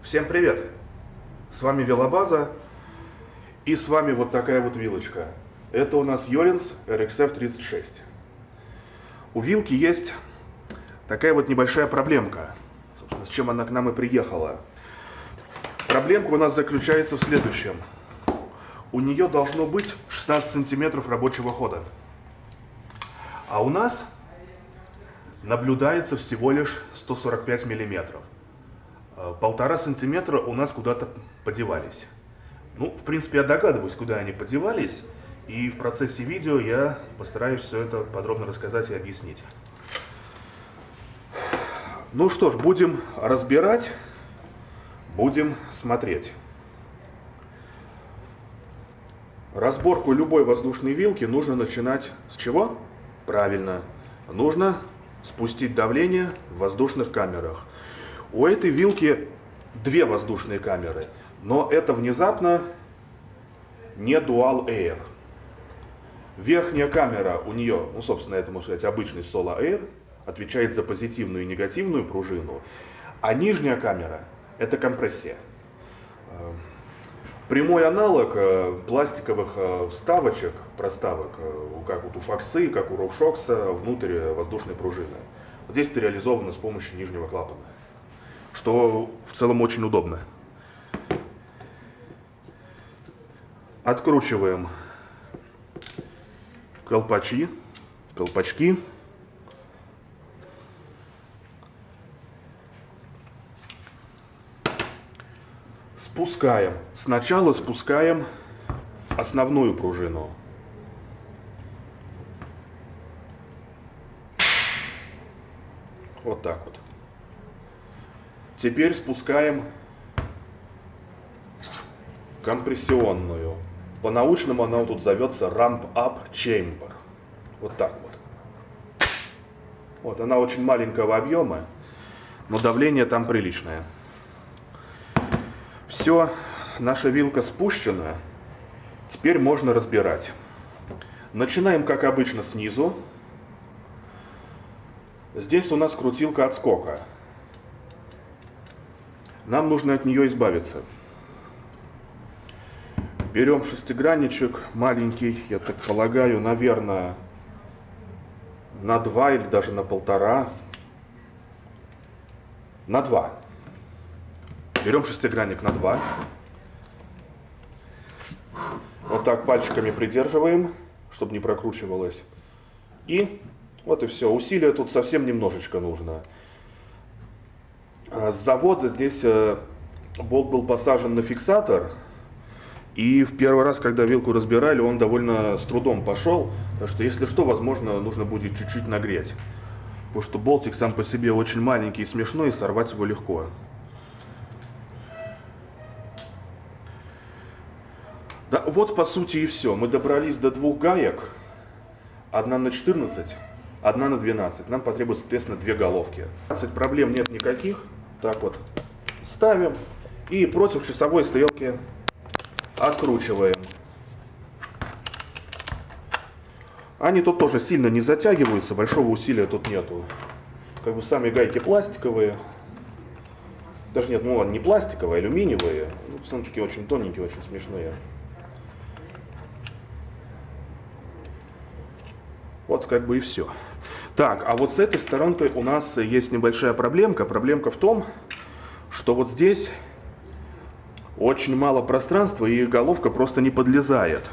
Всем привет! С вами Велобаза и с вами вот такая вот вилочка. Это у нас Йолинс RXF36. У вилки есть такая вот небольшая проблемка, собственно, с чем она к нам и приехала. Проблемка у нас заключается в следующем. У нее должно быть 16 сантиметров рабочего хода. А у нас наблюдается всего лишь 145 миллиметров. 1,5 сантиметра у нас куда-то подевались. Ну, в принципе, я догадываюсь, куда они подевались. И в процессе видео я постараюсь все это подробно рассказать и объяснить. Ну что ж, будем разбирать, будем смотреть. Разборку любой воздушной вилки нужно начинать с чего? Правильно, нужно спустить давление в воздушных камерах. У этой вилки две воздушные камеры, но это внезапно не Dual Air. Верхняя камера у нее, ну собственно это можно сказать обычный Solo Air, отвечает за позитивную и негативную пружину, а нижняя камера это компрессия. Прямой аналог пластиковых вставочек, проставок, как вот у Фоксы, как у RockShox, внутрь воздушной пружины. Вот здесь это реализовано с помощью нижнего клапана, что в целом очень удобно. Откручиваем колпачки. Спускаем. Сначала спускаем основную пружину. Вот так вот. Теперь спускаем компрессионную. По-научному она тут зовется Ramp Up Chamber. Вот так вот. Вот она очень маленького объема, но давление там приличное. Все, наша вилка спущена. Теперь можно разбирать. Начинаем, как обычно, снизу. Здесь у нас крутилка отскока. Нам нужно от нее избавиться. Берем шестигранничек маленький, я так полагаю, наверное, на 2 или даже на 1,5. На 2. Берем шестигранник на 2. Вот так пальчиками придерживаем, чтобы не прокручивалось. И вот и все. Усилия тут совсем немножечко нужно. С завода здесь болт был посажен на фиксатор. И в первый раз, когда вилку разбирали, он довольно с трудом пошел. Так что, если что, возможно, нужно будет чуть-чуть нагреть. Потому что болтик сам по себе очень маленький и смешной, и сорвать его легко. Да, вот по сути и все. Мы добрались до двух гаек. Одна на 14, одна на 12. Нам потребуется, соответственно, две головки. 15 проблем нет никаких. Так вот ставим. И против часовой стрелки откручиваем. Они тут тоже сильно не затягиваются. Большого усилия тут нету. Как бы сами гайки пластиковые. Даже нет, ну ладно, не пластиковые, алюминиевые. Ну, такие очень тоненькие, очень смешные. Вот как бы и все. Так, а вот с этой сторонкой у нас есть небольшая проблемка. Проблемка в том, что вот здесь очень мало пространства и головка просто не подлезает.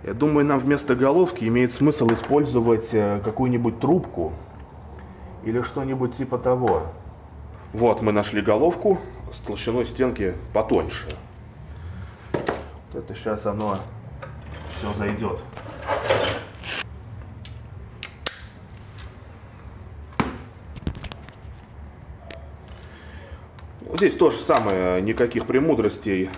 Я думаю, нам вместо головки имеет смысл использовать какую-нибудь трубку или что-нибудь типа того. Вот мы нашли головку с толщиной стенки потоньше. Вот это сейчас оно все зайдет. Здесь то же самое, никаких премудростей.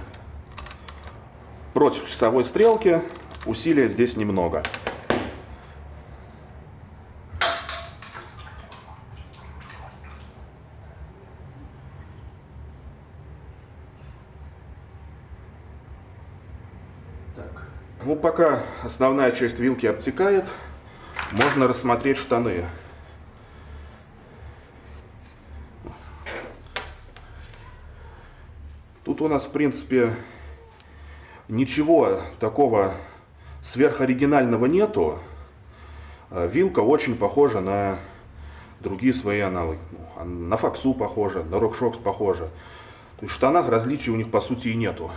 Против часовой стрелки усилия здесь немного. Так. Ну, пока основная часть вилки обтекает, можно рассмотреть штаны. Тут у нас, в принципе, ничего такого сверхоригинального нету. Вилка очень похожа на другие свои аналоги. На Фоксу похожа, на RockShox похожа. То есть в штанах различий у них по сути и нету.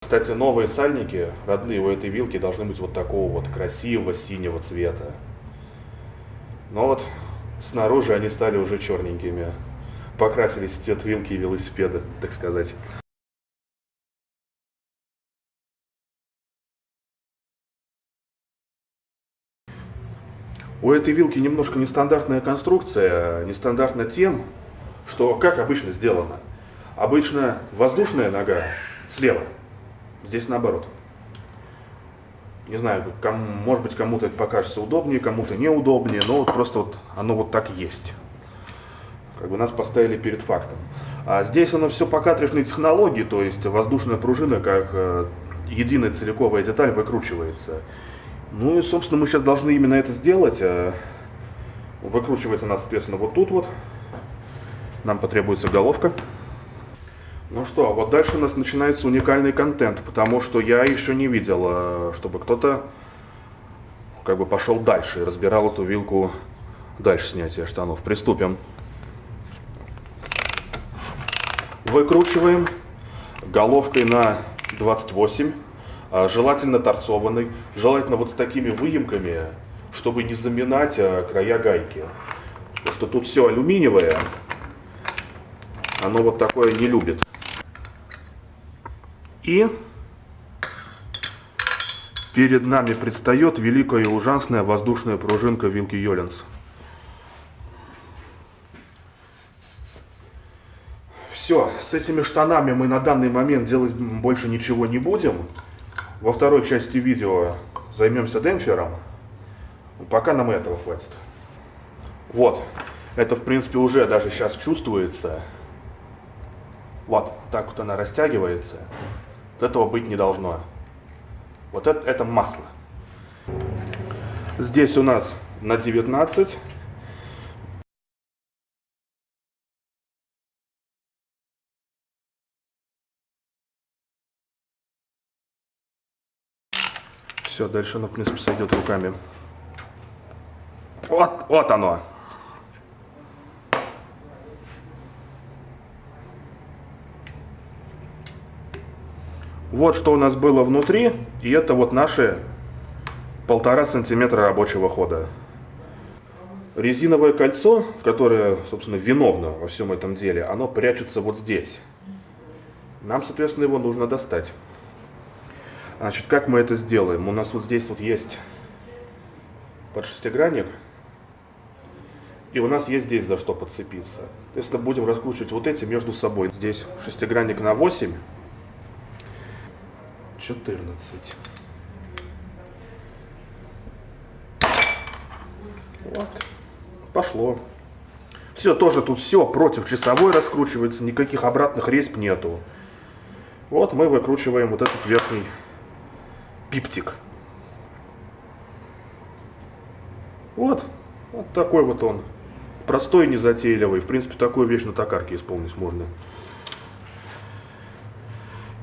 Кстати, новые сальники, родные у этой вилки, должны быть вот такого вот красивого синего цвета. Но вот снаружи они стали уже черненькими. Покрасились в цвет вилки и велосипеда, так сказать. У этой вилки немножко нестандартная конструкция, нестандартна тем, что как обычно сделано. Обычно воздушная нога слева, здесь наоборот. Не знаю, может быть кому-то это покажется удобнее, кому-то неудобнее, но вот просто вот оно вот так есть. Как бы нас поставили перед фактом. А здесь оно все по картриджной технологии, то есть воздушная пружина как единая целиковая деталь выкручивается. Ну и, собственно, мы сейчас должны именно это сделать. Выкручивается она, соответственно, вот тут вот. Нам потребуется головка. Ну что, а вот дальше у нас начинается уникальный контент, потому что я еще не видел, чтобы кто-то как бы пошел дальше и разбирал эту вилку дальше снятия штанов. Приступим. Выкручиваем головкой на 28, желательно торцованной, желательно вот с такими выемками, чтобы не заминать края гайки. Потому что тут все алюминиевое, оно вот такое не любит. И перед нами предстает великая и ужасная воздушная пружинка вилки Йоленс. Все, с этими штанами мы на данный момент делать больше ничего не будем. Во второй части видео займемся демпфером. Пока нам этого хватит. Вот, это в принципе уже даже сейчас чувствуется. Вот, так вот она растягивается. Вот этого быть не должно. Вот это масло. Здесь у нас на 19. Все, дальше оно, в принципе, сойдет руками. Вот оно. Вот что у нас было внутри, и это вот наши 1,5 сантиметра рабочего хода. Резиновое кольцо, которое, собственно, виновно во всем этом деле, оно прячется вот здесь. Нам, соответственно, его нужно достать. Значит, как мы это сделаем? У нас вот здесь вот есть подшестигранник, и у нас есть здесь за что подцепиться. Если будем раскручивать вот эти между собой. Здесь шестигранник на 8. 14. Вот. Пошло. Все, тоже тут все против часовой раскручивается, никаких обратных резьб нету. Вот мы выкручиваем вот этот верхний пиптик. Вот такой вот он. Простой, незатейливый. В принципе, такую вещь на токарке исполнить можно.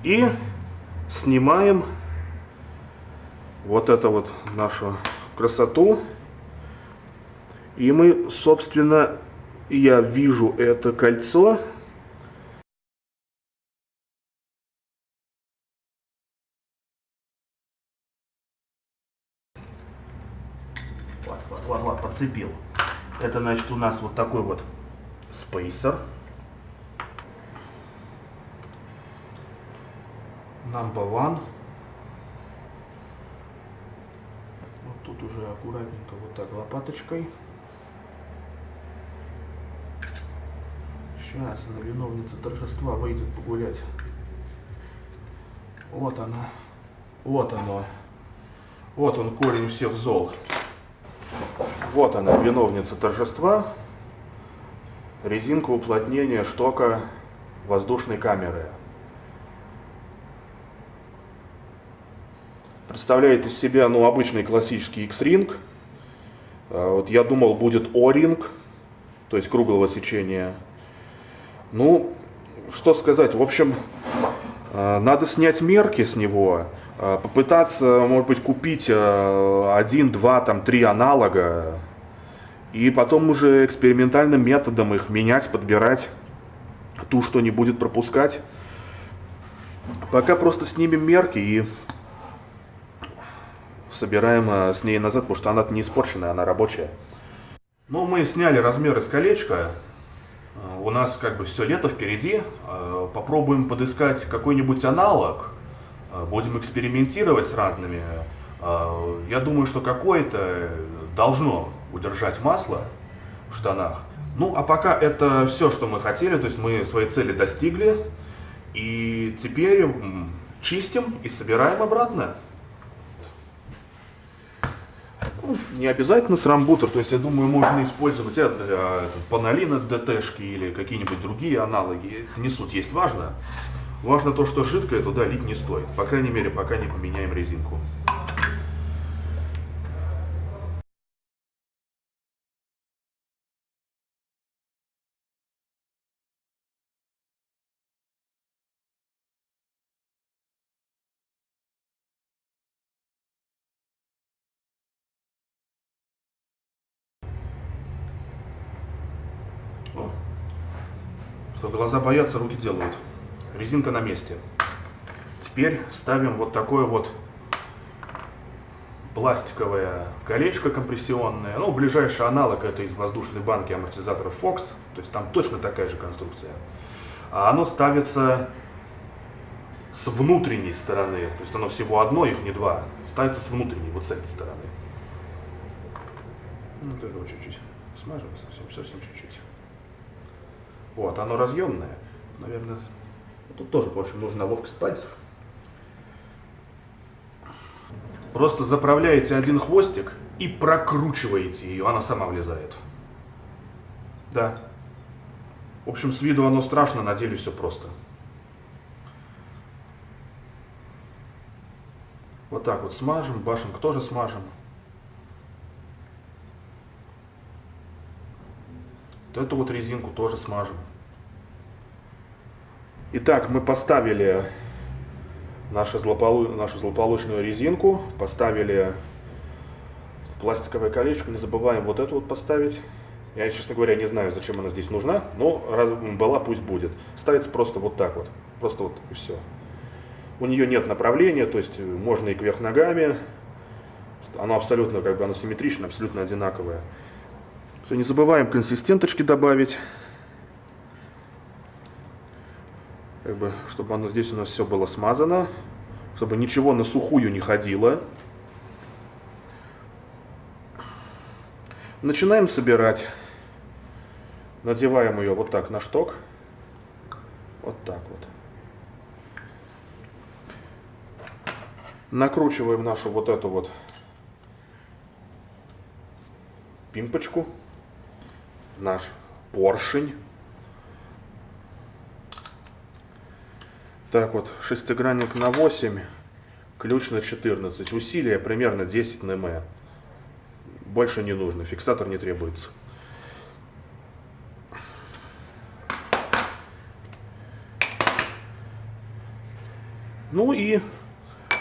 И снимаем вот это вот нашу красоту. И мы, собственно, я вижу это кольцо. Вот, подцепил. Это, значит, у нас вот такой вот спейсер. Number one. Вот тут уже аккуратненько вот так лопаточкой. Сейчас она, виновница торжества, выйдет погулять. Вот она. Вот оно. Вот он, корень всех зол. Вот она, виновница торжества. Резинка уплотнения штока воздушной камеры. Представляет из себя, ну, обычный классический X-Ring. Вот я думал, будет O-Ring, то есть круглого сечения. Ну, что сказать, в общем, надо снять мерки с него, попытаться, может быть, купить один, два, там, три аналога, и потом уже экспериментальным методом их менять, подбирать ту, что не будет пропускать. Пока просто снимем мерки и собираем с ней назад, потому что она не испорченная, она рабочая. Ну, мы сняли размеры с колечка. У нас как бы все лето впереди. Попробуем подыскать какой-нибудь аналог. Будем экспериментировать с разными. Я думаю, что какое-то должно удержать масло в штанах. Ну, а пока это все, что мы хотели. То есть мы свои цели достигли. И теперь чистим и собираем обратно. Не обязательно срамбутер, то есть я думаю, можно использовать панолин от ДТшки или какие-нибудь другие аналоги. Это не суть, есть важно. Важно то, что жидкое туда лить не стоит. По крайней мере, пока не поменяем резинку. О. Что глаза боятся, руки делают. Резинка на месте. Теперь ставим вот такое вот пластиковое колечко компрессионное. Ну, ближайший аналог это из воздушной банки амортизаторов Fox. То есть там точно такая же конструкция. А оно ставится с внутренней стороны. То есть оно всего одно, их не два. Ставится с внутренней, вот с этой стороны. Ну, тоже вот чуть-чуть смажем, совсем чуть-чуть. Вот, оно разъемное. Наверное, тут тоже, в общем, нужна ловкость пальцев. Просто заправляете один хвостик и прокручиваете ее, она сама влезает. Да. В общем, с виду оно страшно, на деле все просто. Вот так вот смажем, башенку тоже смажем. Вот эту вот резинку тоже смажем. Итак, мы поставили нашу злополучную резинку, поставили пластиковое колечко, не забываем вот эту вот поставить. Я, честно говоря, не знаю, зачем она здесь нужна, но раз была, пусть будет. Ставится просто вот так вот, просто вот и все. У нее нет направления, то есть можно и кверх ногами. Она абсолютно, как бы, она симметрична, абсолютно одинаковая. Все, не забываем консистенточки добавить. Как бы, чтобы оно здесь у нас все было смазано, чтобы ничего на сухую не ходило. Начинаем собирать. Надеваем ее вот так на шток. Вот так вот. Накручиваем нашу вот эту вот пимпочку, наш поршень. Так вот, шестигранник на 8, ключ на 14. Усилие примерно 10 нм. Больше не нужно, фиксатор не требуется. Ну и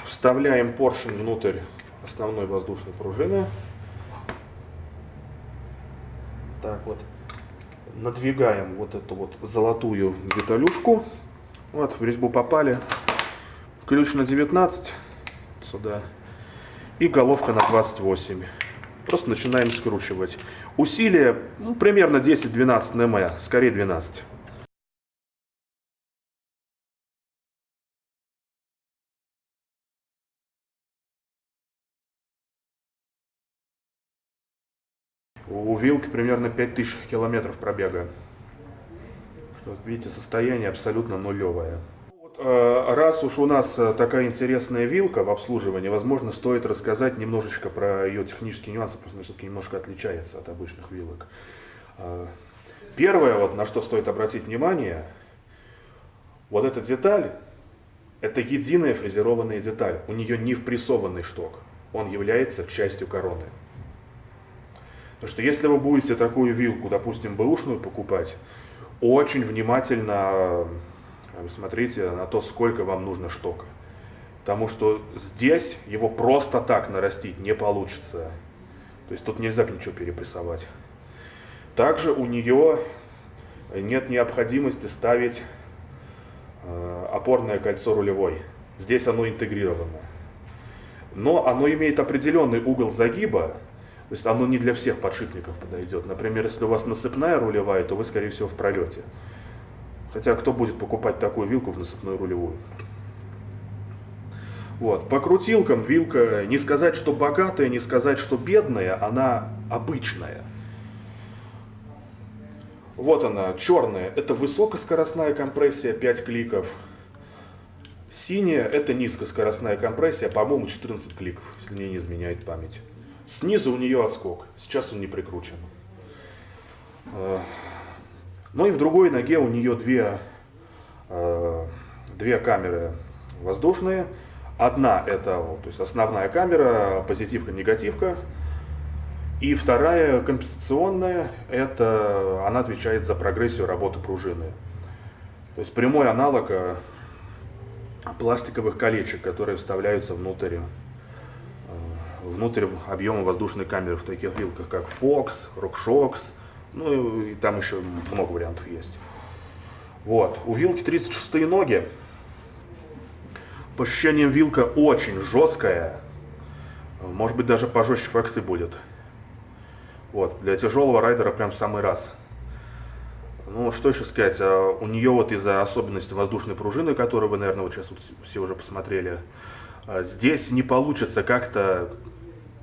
вставляем поршень внутрь основной воздушной пружины. Так вот. Надвигаем вот эту вот золотую деталюшку. Вот, в резьбу попали. Ключ на 19. Сюда. И головка на 28. Просто начинаем скручивать. Усилие примерно 10-12 нм, скорее 12. У вилки примерно 5000 километров пробега. Что, видите, состояние абсолютно нулевое. Раз уж у нас такая интересная вилка в обслуживании, возможно, стоит рассказать немножечко про ее технические нюансы, потому что она все-таки немножко отличается от обычных вилок. Первое, вот, на что стоит обратить внимание, вот эта деталь, Это единая фрезерованная деталь. У нее не впрессованный шток. Он является частью короны. Потому что если вы будете такую вилку, допустим, бэушную покупать, очень внимательно смотрите на то, сколько вам нужно штока. Потому что здесь его просто так нарастить не получится. То есть тут нельзя ничего перепрессовать. Также у нее нет необходимости ставить опорное кольцо рулевой. Здесь оно интегрировано. Но оно имеет определенный угол загиба. То есть оно не для всех подшипников подойдет. Например, если у вас насыпная рулевая, то вы, скорее всего, в пролете. Хотя кто будет покупать такую вилку в насыпную рулевую? Вот. По крутилкам вилка, не сказать, что богатая, не сказать, что бедная, она обычная. Вот она, черная, это высокоскоростная компрессия, 5 кликов. Синяя, это низкоскоростная компрессия, по-моему, 14 кликов, если мне не изменяет память. Снизу у нее отскок, сейчас он не прикручен. Ну и в другой ноге у нее две камеры воздушные. Одна это то есть основная камера, позитивка, негативка. И вторая компенсационная, это она отвечает за прогрессию работы пружины. То есть прямой аналог пластиковых колечек, которые вставляются внутрь объема воздушной камеры в таких вилках, как Fox, RockShox, ну и там еще много вариантов есть. Вот. У вилки 36 ноги. По ощущениям вилка очень жесткая, может быть даже пожестче фоксы будет. Вот. Для тяжелого райдера прям в самый раз. Ну, что еще сказать, у нее вот из-за особенностей воздушной пружины, которую вы, наверное, вот сейчас вот все уже посмотрели, здесь не получится как-то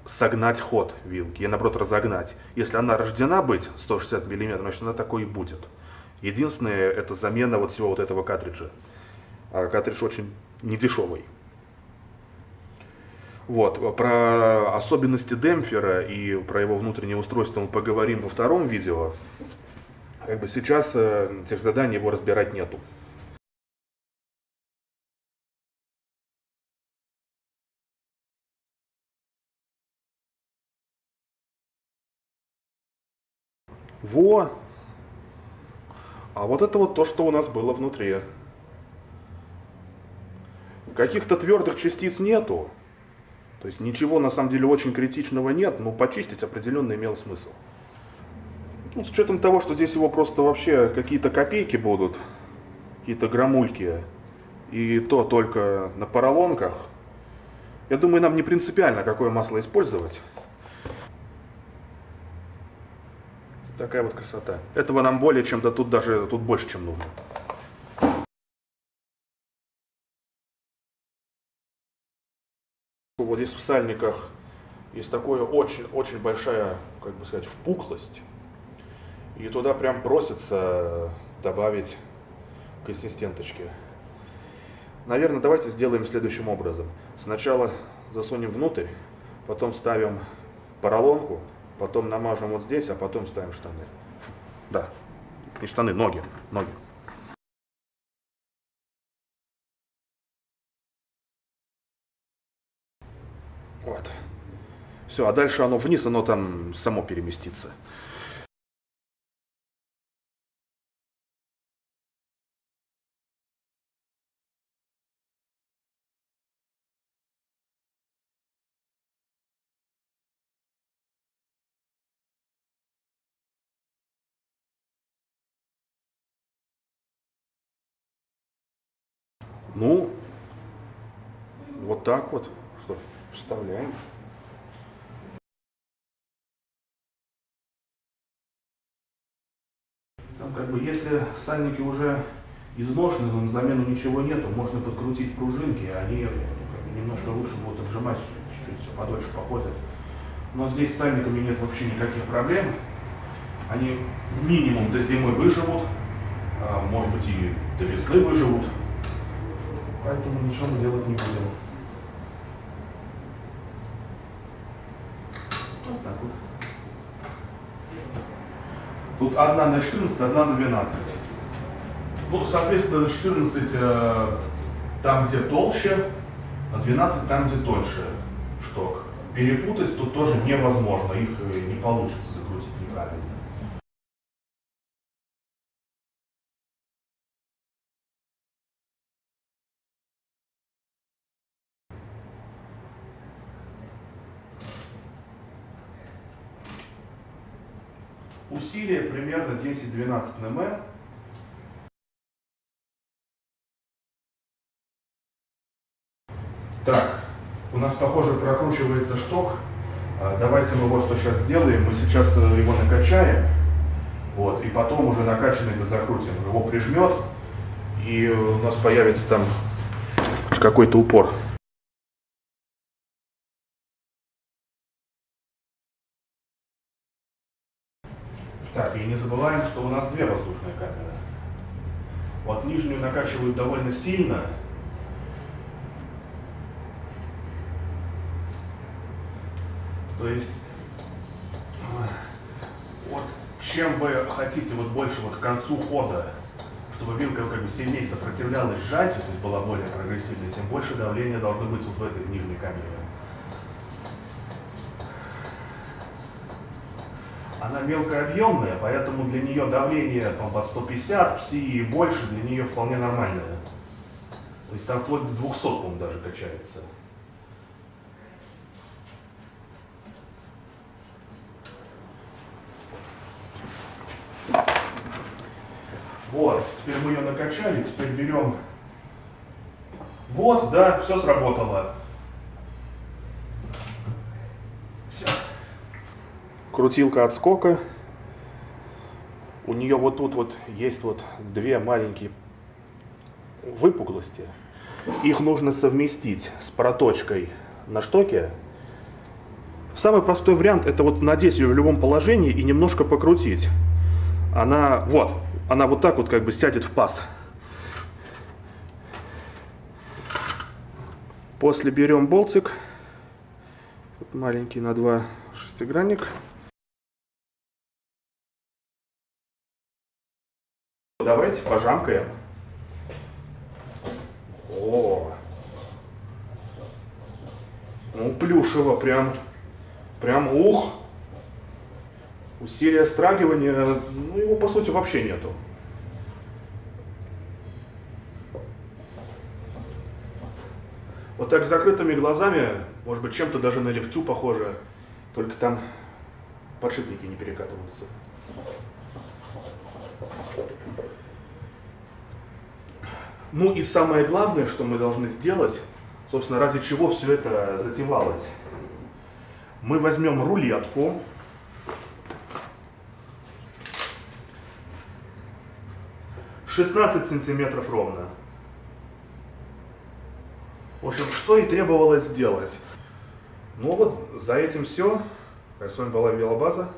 согнать ход вилки и, наоборот, разогнать. Если она рождена быть 160 мм, значит, она такой и будет. Единственное, это замена вот всего вот этого картриджа. А картридж очень недешевый. Вот. Про особенности демпфера и про его внутреннее устройство мы поговорим во втором видео. Как бы сейчас тех заданий его разбирать нету. Во! А вот это вот то, что у нас было внутри. Каких-то твердых частиц нету. То есть ничего на самом деле очень критичного нет, но почистить определенно имел смысл. Ну, с учетом того, что здесь его просто вообще какие-то копейки будут, какие-то грамульки, и то только на поролонках, я думаю, нам не принципиально, какое масло использовать. Такая вот красота. Этого нам более чем, да тут даже тут больше, чем нужно. Вот здесь в сальниках есть такое очень большая, как бы сказать, впуклость. И туда прям просится добавить консистенточки. Наверное, давайте сделаем следующим образом. Сначала засунем внутрь, потом ставим поролонку, потом намажем вот здесь, а потом ставим штаны. Да, не штаны, ноги. Вот. Все, а дальше оно вниз, оно там само переместится. Ну, вот так вот. Что, вставляем. Там как бы, если сальники уже изношены, но на замену ничего нету, можно подкрутить пружинки, они как бы, немножко лучше будут отжимать, чуть-чуть все подольше походят. Но здесь с сальниками нет вообще никаких проблем. Они минимум до зимы выживут, может быть и до весны выживут. Поэтому ничего мы делать не будем. Вот так вот. Тут одна на 14, одна на 12. Ну, соответственно, 14 там, где толще, а 12 там, где тоньше шток. Перепутать тут тоже невозможно, их не получится закрутить неправильно. Усилие примерно 10-12 нм. Так, у нас, похоже, прокручивается шток. Давайте мы вот что сейчас сделаем. Мы сейчас его накачаем, вот, и потом уже накачанный закрутим. Его прижмет, и у нас появится там какой-то упор. Так, и не забываем, что у нас две воздушные камеры. Вот нижнюю накачивают довольно сильно. То есть, вот, чем вы хотите вот больше вот к концу хода, чтобы вилка как бы сильнее сопротивлялась сжатию, то есть была более прогрессивной, тем больше давления должно быть вот в этой нижней камере. Она мелкообъемная, поэтому для нее давление там, под 150 пси и больше для нее вполне нормальное. То есть там вплоть до 200, по-моему, даже качается. Вот, теперь мы ее накачали, теперь берем. Вот, да, все сработало. Все. Крутилка отскока. У нее вот тут вот есть вот две маленькие выпуклости. Их нужно совместить с проточкой на штоке. Самый простой вариант — это вот надеть ее в любом положении и немножко покрутить. Она вот так вот как бы сядет в паз. После берем болтик, маленький на 2 шестигранник. Давайте пожамкаем. О, ну плюшево прям ух. Усилие страгивания, ну его по сути вообще нету. Вот так с закрытыми глазами, может быть, чем-то даже на лифтю похоже, только там подшипники не перекатываются. Ну и самое главное, что мы должны сделать, собственно, ради чего все это затевалось. Мы возьмем рулетку. — 16 сантиметров ровно. В общем, что и требовалось сделать. Ну вот, за этим все. С вами была Велобаза.